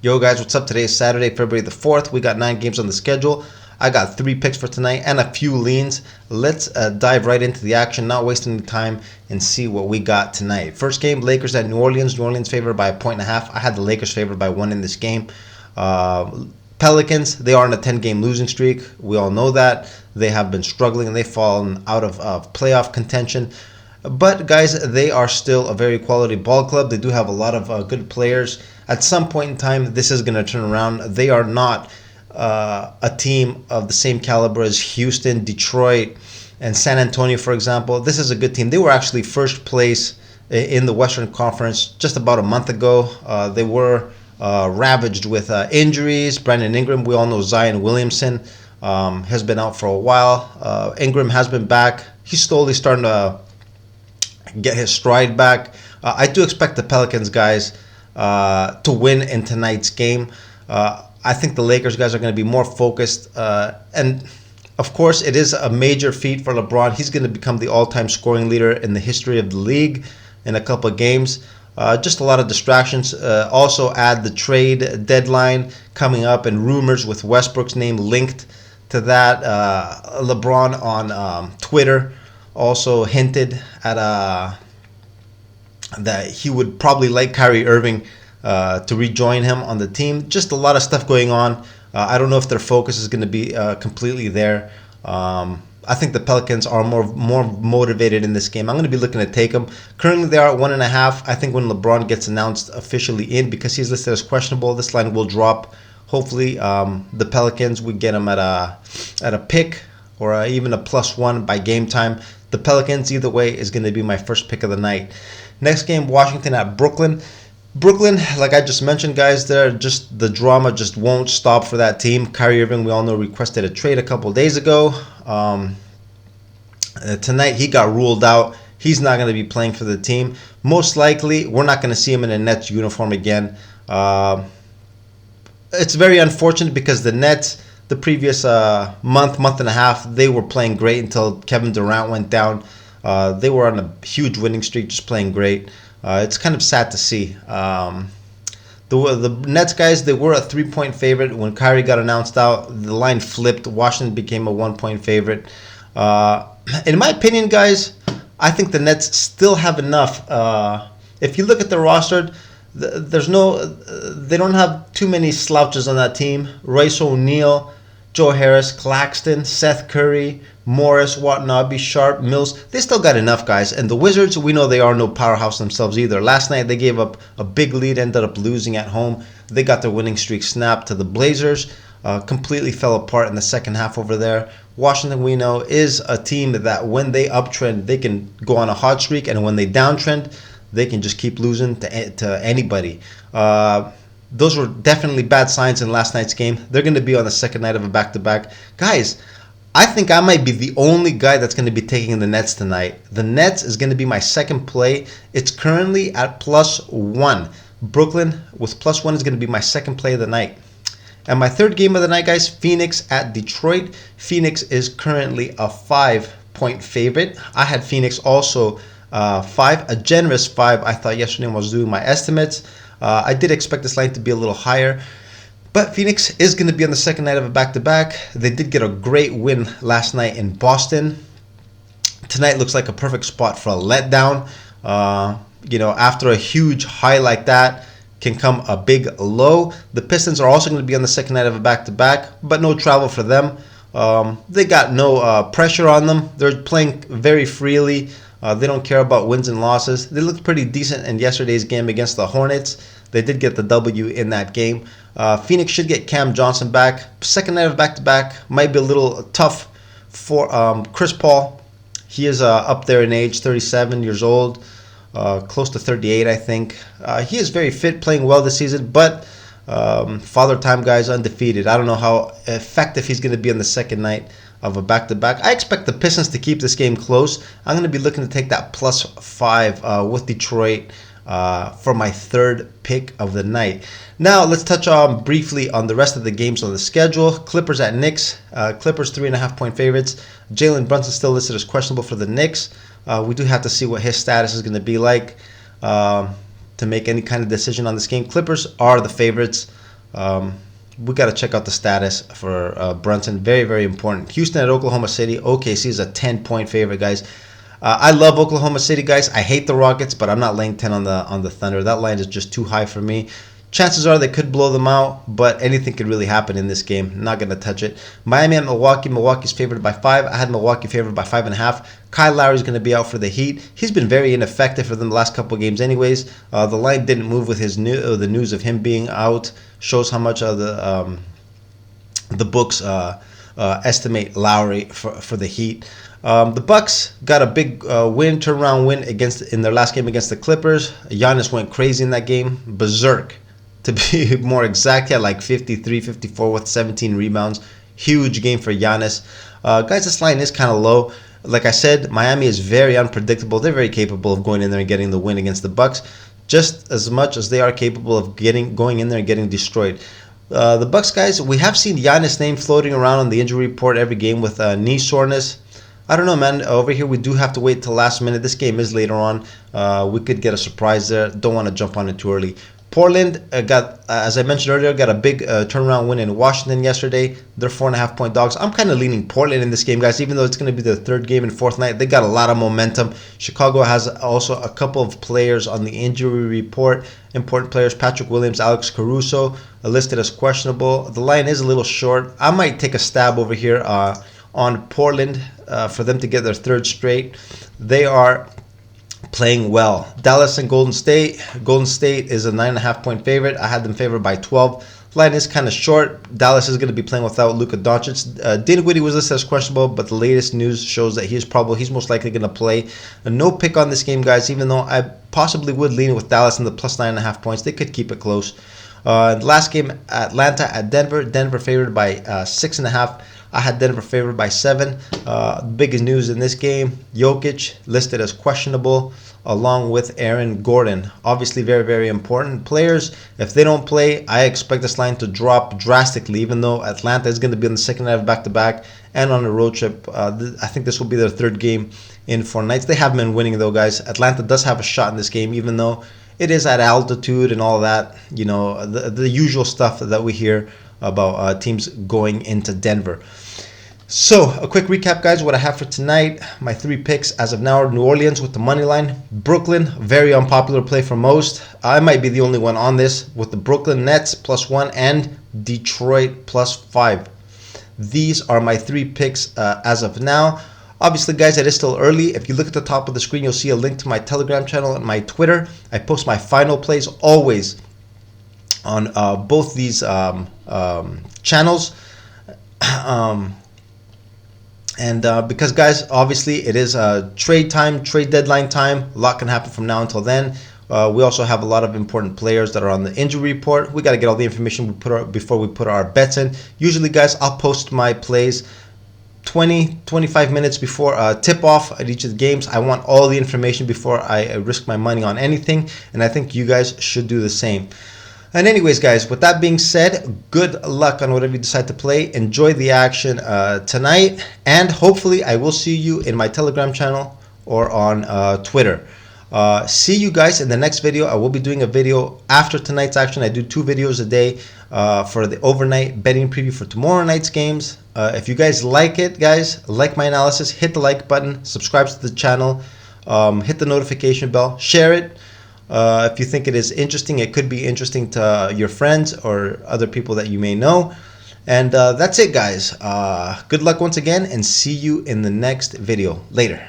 Yo guys, what's up? Today is Saturday, February the 4th. We got 9 games on the schedule. I got 3 picks for tonight and a few leans. Let's dive right into the action, not wasting any time, and see what we got tonight. First game, Lakers at New Orleans. New Orleans favored by 1.5. I had the Lakers favored by 1 in this game. Pelicans, they are on a 10-game losing streak. We all know that. They have been struggling and they've fallen out of playoff contention. But guys, they are still a very quality ball club. They do have a lot of good players. At some point in time, this is going to turn around. They are not a team of the same caliber as Houston, Detroit, and San Antonio, for example. This is a good team. They were actually first place in the Western Conference just about a month ago. They were ravaged with injuries. Brandon Ingram, we all know Zion Williamson has been out for a while. Ingram has been back. He's slowly starting to get his stride back. I do expect the Pelicans guys to win in tonight's game. I think the Lakers guys are going to be more focused. And of course, it is a major feat for LeBron. He's going to become the all-time scoring leader in the history of the league in a couple of games. Just a lot of distractions. Also add the trade deadline coming up and rumors with Westbrook's name linked to that. LeBron on Twitter also hinted at that he would probably like Kyrie Irving to rejoin him on the team. Just a lot of stuff going on. I don't know if their focus is going to be completely there. I think the Pelicans are more motivated in this game. I'm going to be looking to take them. Currently, they are at 1.5. I think when LeBron gets announced officially in, because he's listed as questionable, this line will drop. Hopefully, the Pelicans would get him at a pick or even a +1 by game time. The Pelicans, either way, is going to be my first pick of the night. Next game, Washington at Brooklyn. Brooklyn, like I just mentioned, guys, the drama just won't stop for that team. Kyrie Irving, we all know, requested a trade a couple days ago. Tonight, he got ruled out. He's not going to be playing for the team. Most likely, we're not going to see him in a Nets uniform again. It's very unfortunate because the Nets, the previous month and a half, they were playing great until Kevin Durant went down. They were on a huge winning streak, just playing great. It's kind of sad to see. The Nets guys, they were a 3-point favorite. When Kyrie got announced out, the line flipped. Washington became a 1-point favorite. In my opinion, guys, I think the Nets still have enough. If you look at the roster, they don't have too many slouches on that team. Royce O'Neal, Joe Harris, Claxton, Seth Curry, Morris, Watanabe, Sharp, Mills. They still got enough guys. And the Wizards, we know they are no powerhouse themselves either. Last night they gave up a big lead, ended up losing at home. They got their winning streak snapped to the Blazers. Completely fell apart in the second half over there. Washington, we know, is a team that when they uptrend, they can go on a hot streak. And when they downtrend, they can just keep losing to anybody. Those were definitely bad signs in last night's game. They're going to be on the second night of a back-to-back. Guys, I think I might be the only guy that's going to be taking the Nets tonight. The Nets is going to be my second play. It's currently at +1. Brooklyn with +1 is going to be my second play of the night. And my third game of the night, guys, Phoenix at Detroit. Phoenix is currently a 5-point favorite. I had Phoenix also 5, a generous 5. I thought yesterday when I was doing my estimates. I did expect this line to be a little higher. But Phoenix is going to be on the second night of a back-to-back. They did get a great win last night in Boston. Tonight looks like a perfect spot for a letdown. After a huge high like that can come a big low. The Pistons are also going to be on the second night of a back-to-back, but no travel for them. They got no pressure on them. They're playing very freely. They don't care about wins and losses. They looked pretty decent in yesterday's game against the Hornets. They did get the W in that game. Phoenix should get Cam Johnson back. Second night of back-to-back might be a little tough for Chris Paul. He is up there in age, 37 years old, close to 38, I think. He is very fit, playing well this season, but Father Time guys undefeated. I don't know how effective he's going to be on the second night of a back-to-back. I expect the Pistons to keep this game close. I'm going to be looking to take that +5 with Detroit for my third pick of the night. Now let's touch on briefly on the rest of the games on the schedule. Clippers at Knicks. Clippers 3.5-point favorites. Jalen Brunson still listed as questionable for the Knicks. We do have to see what his status is going to be like to make any kind of decision on this game. Clippers are the favorites. We got to check out the status for Brunson. Very, very important. Houston at Oklahoma City. OKC is a 10-point favorite, guys. I love Oklahoma City, guys. I hate the Rockets, but I'm not laying 10 on the Thunder. That line is just too high for me. Chances are they could blow them out, but anything could really happen in this game. Not going to touch it. Miami at Milwaukee. Milwaukee's favored by 5. I had Milwaukee favored by 5.5. Kyle Lowry's going to be out for the Heat. He's been very ineffective for them the last couple of games anyways. The line didn't move with the news of him being out. Shows how much the books estimate Lowry for the Heat. The Bucks got a big turnaround win in their last game against the Clippers. Giannis went crazy in that game, berserk. To be more exact, he had like 53, 54 with 17 rebounds. Huge game for Giannis. Guys, this line is kind of low. Like I said, Miami is very unpredictable. They're very capable of going in there and getting the win against the Bucks, just as much as they are capable of going in there and getting destroyed. The Bucks, guys, we have seen Giannis' name floating around on the injury report every game with knee soreness. I don't know, man. Over here, we do have to wait till last minute. This game is later on. We could get a surprise there. Don't want to jump on it too early. Portland got, as I mentioned earlier, got a big turnaround win in Washington yesterday. They're 4.5-point dogs. I'm kind of leaning Portland in this game, guys, even though it's going to be the third game and fourth night. They got a lot of momentum. Chicago has also a couple of players on the injury report. Important players, Patrick Williams, Alex Caruso, listed as questionable. The line is a little short. I might take a stab over here on Portland for them to get their third straight. They are playing well. Dallas and Golden State. Golden State is a 9.5-point favorite. I had them favored by 12. Line is kind of short. Dallas is going to be playing without Luka Doncic. Dinwiddie was listed as questionable, but the latest news shows that he's most likely going to play. No pick on this game, guys, even though I possibly would lean with Dallas in the plus 9.5 points. They could keep it close. Last game, Atlanta at Denver. Denver favored by 6.5. I had Denver favored by 7. Biggest news in this game, Jokic listed as questionable along with Aaron Gordon. Obviously very, very important players. If they don't play, I expect this line to drop drastically, even though Atlanta is going to be on the second night of back-to-back and on a road trip. I think this will be their third game in 4 nights. They have been winning, though, guys. Atlanta does have a shot in this game, even though it is at altitude and all that. You know, the usual stuff that we hear about teams going into Denver. So, a quick recap, guys, what I have for tonight. My 3 picks as of now are New Orleans with the money line. Brooklyn, very unpopular play for most. I might be the only one on this with the Brooklyn Nets +1 and Detroit +5. These are my 3 picks as of now. Obviously, guys, it is still early. If you look at the top of the screen, you'll see a link to my Telegram channel and my Twitter. I post my final plays always on both these channels. And because, guys, obviously it is trade deadline time. A lot can happen from now until then. We also have a lot of important players that are on the injury report. We got to get all the information before we put our bets in. Usually, guys, I'll post my plays 20-25 minutes before tip-off at each of the games. I want all the information before I risk my money on anything, and I think you guys should do the same. And anyways, guys, with that being said, good luck on whatever you decide to play. Enjoy the action tonight, and hopefully I will see you in my Telegram channel or on Twitter. See you guys in the next video. I will be doing a video after tonight's action. I do 2 videos a day for the overnight betting preview for tomorrow night's games. If you guys like it, guys, like my analysis, hit the like button, subscribe to the channel, hit the notification bell, share it. If you think it is interesting, it could be interesting to your friends or other people that you may know. And that's it, guys. Good luck once again, and see you in the next video. Later.